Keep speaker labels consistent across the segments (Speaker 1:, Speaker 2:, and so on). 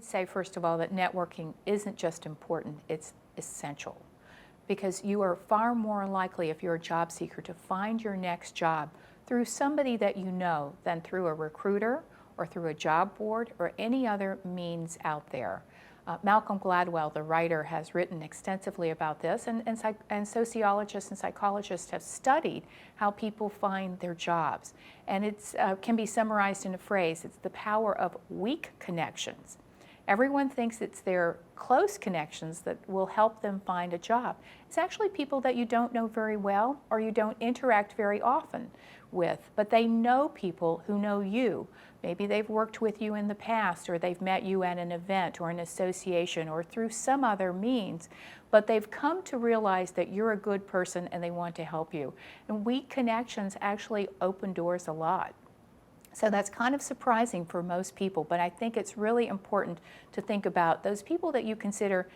Speaker 1: would say, first of all, that networking isn't just important, it's essential. Because you are far more likely, if you're a job seeker, to find your next job through somebody that you know than through a recruiter or through a job board or any other means out there. Malcolm Gladwell, the writer, has written extensively about this, and sociologists and psychologists have studied how people find their jobs. And it can be summarized in a phrase: it's the power of weak connections. Everyone thinks it's their close connections that will help them find a job. It's actually people that you don't know very well or you don't interact very often with, but they know people who know you. Maybe they've worked with you in the past, or they've met you at an event or an association or through some other means, but they've come to realize that you're a good person and they want to help you. And weak connections actually open doors a lot. So that's kind of surprising for most people, but I think it's really important to think about those people that you consider,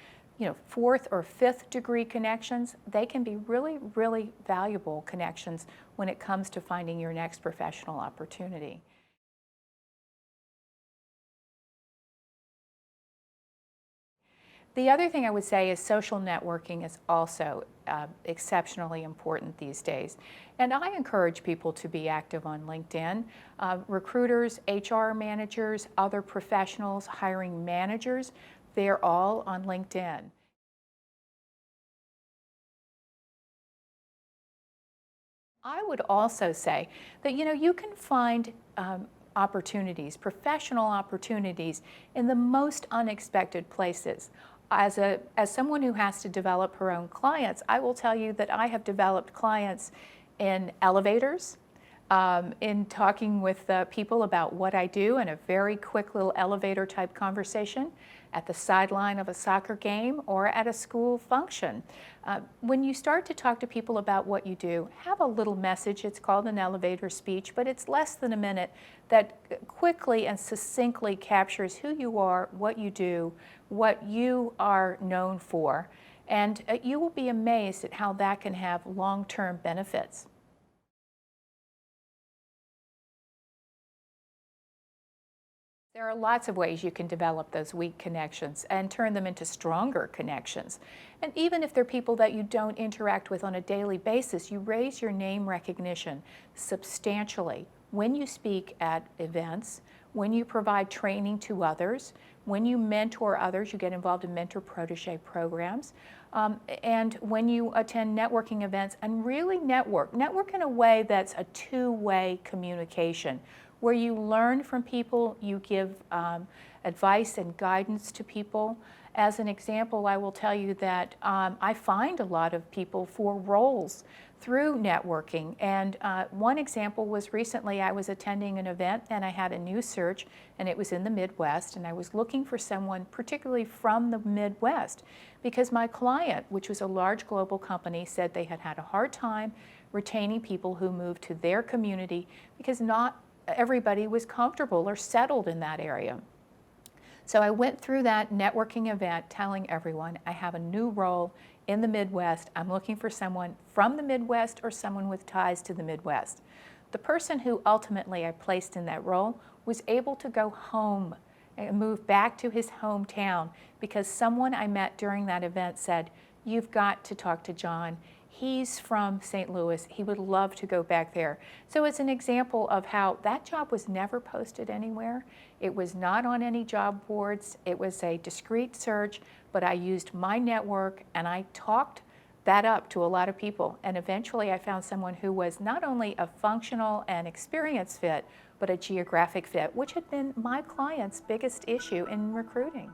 Speaker 1: fourth or fifth degree connections. They can be really, really valuable connections when it comes to finding your next professional opportunity. The other thing I would say is social networking is also exceptionally important these days. And I encourage people to be active on LinkedIn. Recruiters, HR managers, other professionals, hiring managers, they're all on LinkedIn. I would also say that you can find opportunities, professional opportunities, in the most unexpected places. As someone who has to develop her own clients, I will tell you that I have developed clients in elevators, in talking with people about what I do in a very quick little elevator type conversation, at the sideline of a soccer game, or at a school function. When you start to talk to people about what you do, have a little message. It's called an elevator speech, but it's less than a minute, that quickly and succinctly captures who you are, what you do, what you are known for, and you will be amazed at how that can have long-term benefits. There are lots of ways you can develop those weak connections and turn them into stronger connections. And even if they're people that you don't interact with on a daily basis, you raise your name recognition substantially when you speak at events, when you provide training to others, when you mentor others. You get involved in mentor-protege programs, and when you attend networking events and really network in a way that's a two-way communication, where you learn from people, you give advice and guidance to people. As an example, I will tell you that I find a lot of people for roles through networking. And one example was recently I was attending an event and I had a new search, and it was in the Midwest, and I was looking for someone particularly from the Midwest because my client, which was a large global company, said they had had a hard time retaining people who moved to their community because not everybody was comfortable or settled in that area. So I went through that networking event telling everyone, I have a new role in the Midwest. I'm looking for someone from the Midwest or someone with ties to the Midwest. The person who ultimately I placed in that role was able to go home and move back to his hometown because someone I met during that event said, "You've got to talk to John. He's from St. Louis. He would love to go back there." So it's an example of how that job was never posted anywhere. It was not on any job boards. It was a discreet search, but I used my network and I talked that up to a lot of people. And eventually I found someone who was not only a functional and experience fit, but a geographic fit, which had been my client's biggest issue in recruiting.